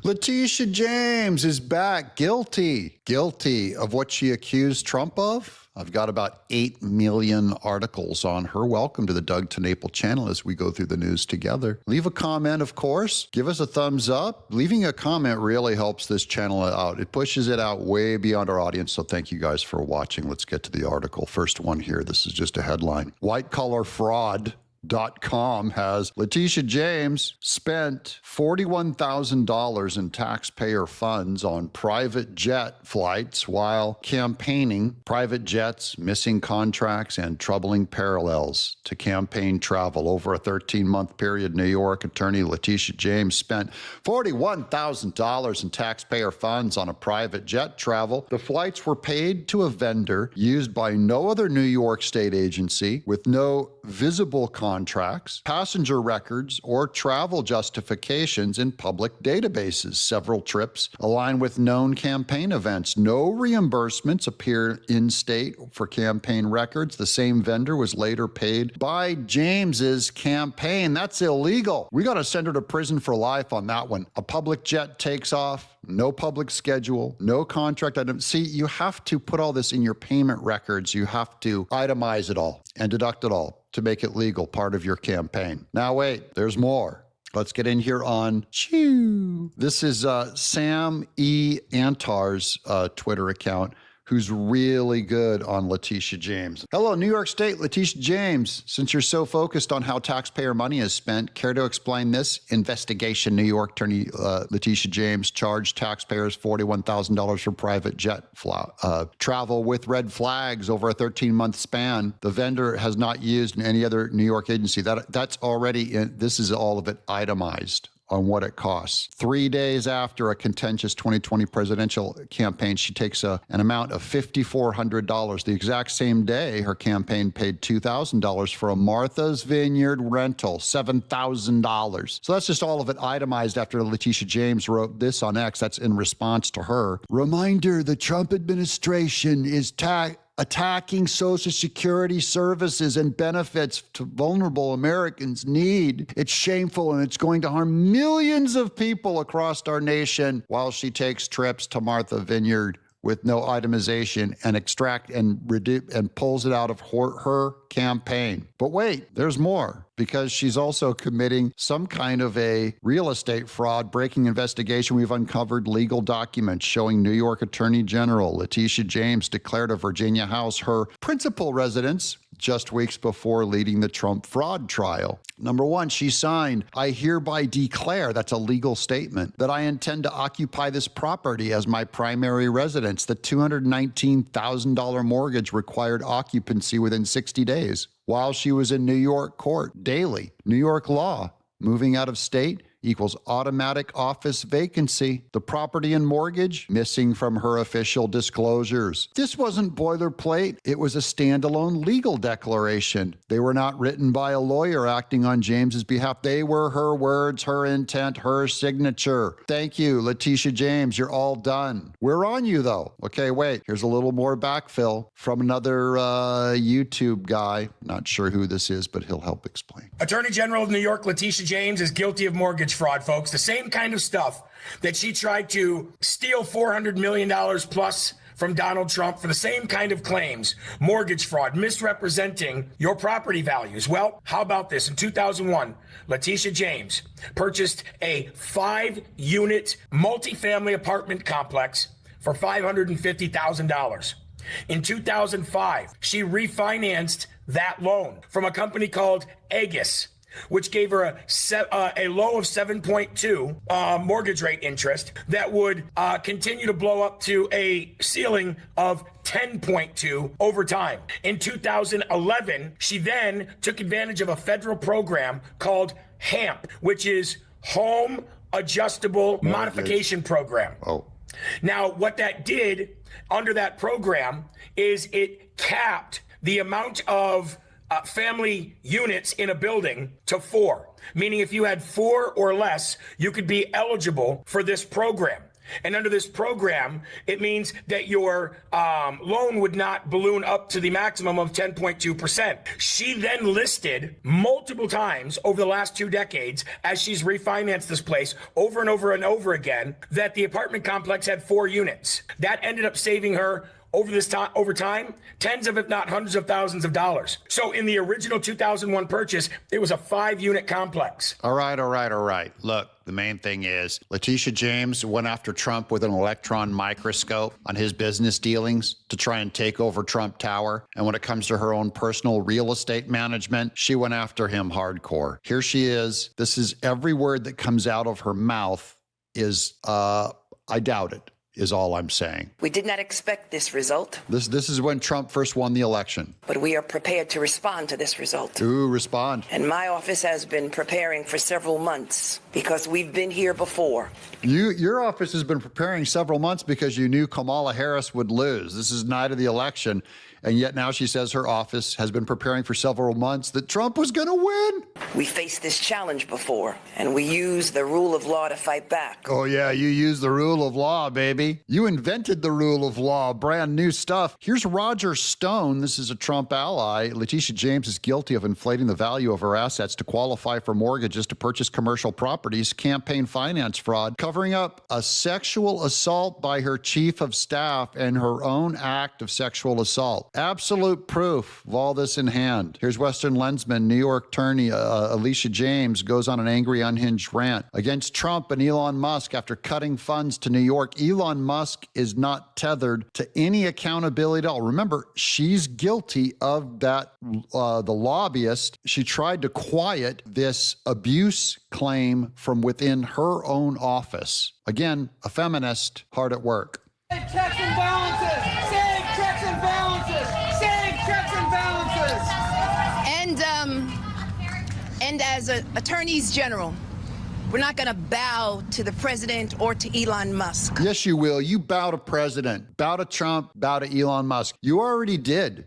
Letitia James is back guilty of what she accused Trump of. I've got about 8 million articles on her. Welcome to the Doug TeNapel channel as we go through the news together. Leave a comment, of course. Give us a thumbs up. Leaving a comment really helps this channel out. It pushes it out way beyond our audience, so thank you guys for watching. Let's get to the article. First one here. This is just a headline. WhiteCollarFraud.com has Letitia James spent $41,000 in taxpayer funds on private jet flights while campaigning. Private jets, missing contracts, and troubling parallels to campaign travel. Over a 13-month period, New York attorney Letitia James spent $41,000 in taxpayer funds on a private jet travel. The flights were paid to a vendor used by no other New York state agency with no visible contracts, passenger records, or travel justifications in public databases. Several trips align with known campaign events. No reimbursements appear in state for campaign records. The same vendor was later paid by James's campaign. That's illegal. We got to send her to prison for life on that one. A public jet takes off. No public schedule, no contract item. See, you have to put all this in your payment records. You have to itemize it all and deduct it all to make it legal, part of your campaign. Now, wait, there's more. Let's get in here on Chew. This is Sam E. Antar's Twitter account, who's really good on Letitia James. Hello, New York State, Letitia James. Since you're so focused on how taxpayer money is spent, care to explain this? Investigation. New York attorney Letitia James charged taxpayers $41,000 for private jet travel with red flags over a 13-month span. The vendor has not used any other New York agency. That's already in. This is all of it itemized on what it costs. 3 days after a contentious 2020 presidential campaign, she takes an amount of $5,400. The exact same day, her campaign paid $2,000 for a Martha's Vineyard rental, $7,000. So that's just all of it itemized after Letitia James wrote this on X. That's in response to her. Reminder, the Trump administration is attacking Social Security services and benefits to vulnerable Americans need. It's shameful and it's going to harm millions of people across our nation while she takes trips to Martha Vineyard with no itemization and extract and reduce and pulls it out of her campaign. But wait, there's more, because she's also committing some kind of a real estate fraud breaking investigation. We've uncovered legal documents showing New York Attorney General Letitia James declared a Virginia house her principal residence just weeks before leading the Trump fraud trial. Number one, she signed, I hereby declare, that's a legal statement, that I intend to occupy this property as my primary residence. The $219,000 mortgage required occupancy within 60 days while she was in New York court daily. New York law, moving out of state equals automatic office vacancy. The property and mortgage missing from her official disclosures. This wasn't boilerplate. It was a standalone legal declaration. They were not written by a lawyer acting on James's behalf. They were her words, her intent, her signature. Thank you, Letitia James. You're all done. We're on you, though. Okay, wait. Here's a little more backfill from another YouTube guy. Not sure who this is, but he'll help explain. Attorney General of New York, Letitia James, is guilty of mortgage fraud, folks. The same kind of stuff that she tried to steal $400 million plus from Donald Trump for the same kind of claims. Mortgage fraud, misrepresenting your property values. Well, how about this? In 2001, Letitia James purchased a 5-unit multifamily apartment complex for $550,000. In 2005, she refinanced that loan from a company called Aegis, which gave her a low of 7.2 mortgage rate interest that would continue to blow up to a ceiling of 10.2 over time. In 2011, she then took advantage of a federal program called HAMP, which is Home Adjustable Modification Program. Now, what that did under that program is it capped the amount of family units in a building to 4, meaning if you had 4 or less, you could be eligible for this program. And under this program, it means that your loan would not balloon up to the maximum of 10.2%. She then listed multiple times over the last 2 decades, as she's refinanced this place over and over and over again, that the apartment complex had 4 units. That ended up saving her over time, tens of, if not hundreds of thousands of dollars. So in the original 2001 purchase, it was a 5-unit complex. All right. Look, the main thing is Letitia James went after Trump with an electron microscope on his business dealings to try and take over Trump Tower. And when it comes to her own personal real estate management, she went after him hardcore. Here she is. This is every word that comes out of her mouth is, I doubt it. Is all I'm saying. We did not expect this result. This is when Trump first won the election. But we are prepared to respond to this result. Ooh, respond. And my office has been preparing for several months because we've been here before. Your office has been preparing several months because you knew Kamala Harris would lose. This is night of the election. And yet now she says her office has been preparing for several months that Trump was going to win. We faced this challenge before, and we used the rule of law to fight back. Oh, yeah, you used the rule of law, baby. You invented the rule of law, brand new stuff. Here's Roger Stone. This is a Trump ally. Letitia James is guilty of inflating the value of her assets to qualify for mortgages to purchase commercial properties, campaign finance fraud, covering up a sexual assault by her chief of staff and her own act of sexual assault. Absolute proof of all this in hand. Here's Western Lensman, New York attorney Alicia James goes on an angry, unhinged rant against Trump and Elon Musk after cutting funds to New York. Elon Musk is not tethered to any accountability at all. Remember, she's guilty of that, the lobbyist. She tried to quiet this abuse claim from within her own office. Again, a feminist hard at work. Save checks and balances! Save checks and balances! Save checks and balances! And as attorneys general, we're not going to bow to the president or to Elon Musk. Yes, you will. You bow to president, bow to Trump, bow to Elon Musk. You already did.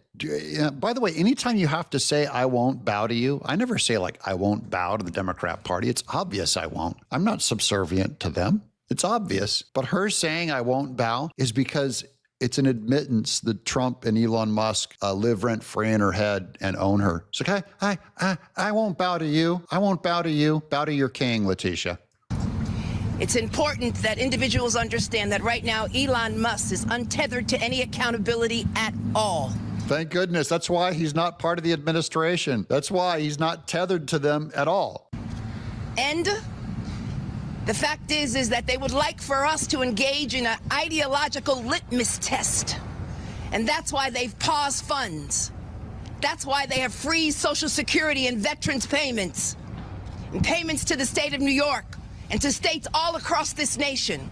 By the way, anytime you have to say, I won't bow to you, I never say like, I won't bow to the Democrat Party. It's obvious I won't. I'm not subservient to them. It's obvious. But her saying I won't bow is because it's an admittance that Trump and Elon Musk live rent-free in her head and own her. It's like, I won't bow to you. I won't bow to you. Bow to your king, Letitia. It's important that individuals understand that right now Elon Musk is untethered to any accountability at all. Thank goodness. That's why he's not part of the administration. That's why he's not tethered to them at all. And the fact is that they would like for us to engage in an ideological litmus test. And that's why they've paused funds. That's why they have freezed Social Security and veterans payments, and payments to the state of New York and to states all across this nation.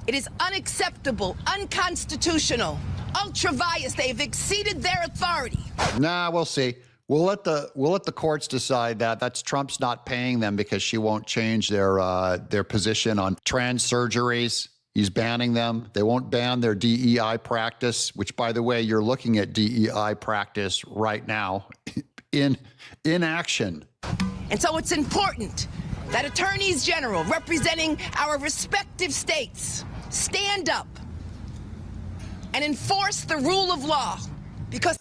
It is unacceptable, unconstitutional, ultra-vires. They've exceeded their authority. Nah, we'll see. We'll let the courts decide that. That's Trump's not paying them because she won't change their position on trans surgeries. He's banning them. They won't ban their DEI practice, which, by the way, you're looking at DEI practice right now in action. And so it's important that attorneys general representing our respective states stand up and enforce the rule of law because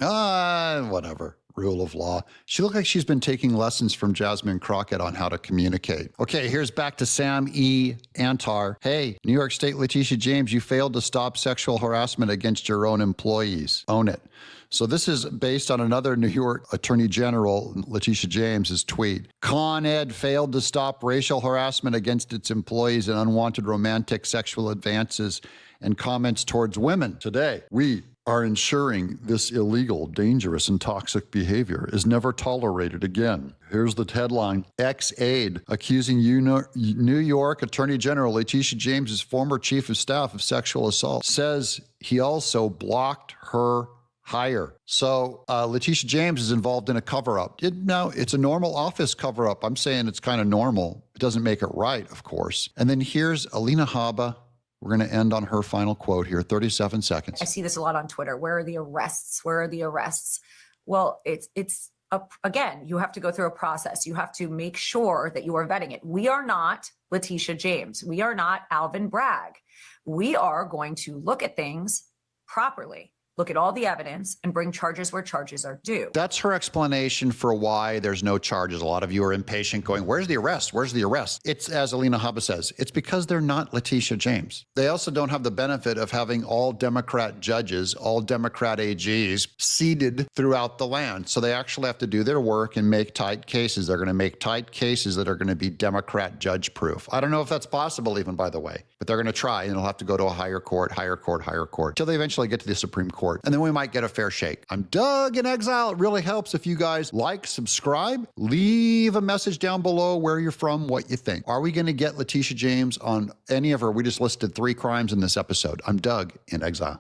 whatever. Rule of law. She looked like she's been taking lessons from Jasmine Crockett on how to communicate. Okay, here's back to Sam E. Antar. Hey, New York State Letitia James, you failed to stop sexual harassment against your own employees. Own it. So this is based on another New York Attorney General, Letitia James's tweet. Con Ed failed to stop racial harassment against its employees and unwanted romantic sexual advances and comments towards women. Today, we are ensuring this illegal, dangerous, and toxic behavior is never tolerated again. Here's the headline. Ex-aide accusing New York Attorney General Letitia James's former chief of staff of sexual assault says he also blocked her hire. So Letitia James is involved in a cover-up. Now, it's a normal office cover-up. I'm saying it's kind of normal. It doesn't make it right, of course. And then here's Alina Haba. We're going to end on her final quote here, 37 seconds. I see this a lot on Twitter. Where are the arrests? Where are the arrests? Well, again, you have to go through a process. You have to make sure that you are vetting it. We are not Letitia James. We are not Alvin Bragg. We are going to look at things properly, look at all the evidence, and bring charges where charges are due. That's her explanation for why there's no charges. A lot of you are impatient going, where's the arrest? Where's the arrest? It's, as Alina Haba says, it's because they're not Letitia James. They also don't have the benefit of having all Democrat judges, all Democrat AGs seated throughout the land. So they actually have to do their work and make tight cases. They're going to make tight cases that are going to be Democrat judge proof. I don't know if that's possible even, by the way, but they're going to try, and it'll have to go to a higher court, till they eventually get to the Supreme Court. And then we might get a fair shake. I'm Doug in Exile. It really helps if you guys like, subscribe, leave a message down below where you're from, what you think. Are we going to get Letitia James on any of her? We just listed 3 crimes in this episode. I'm Doug in Exile.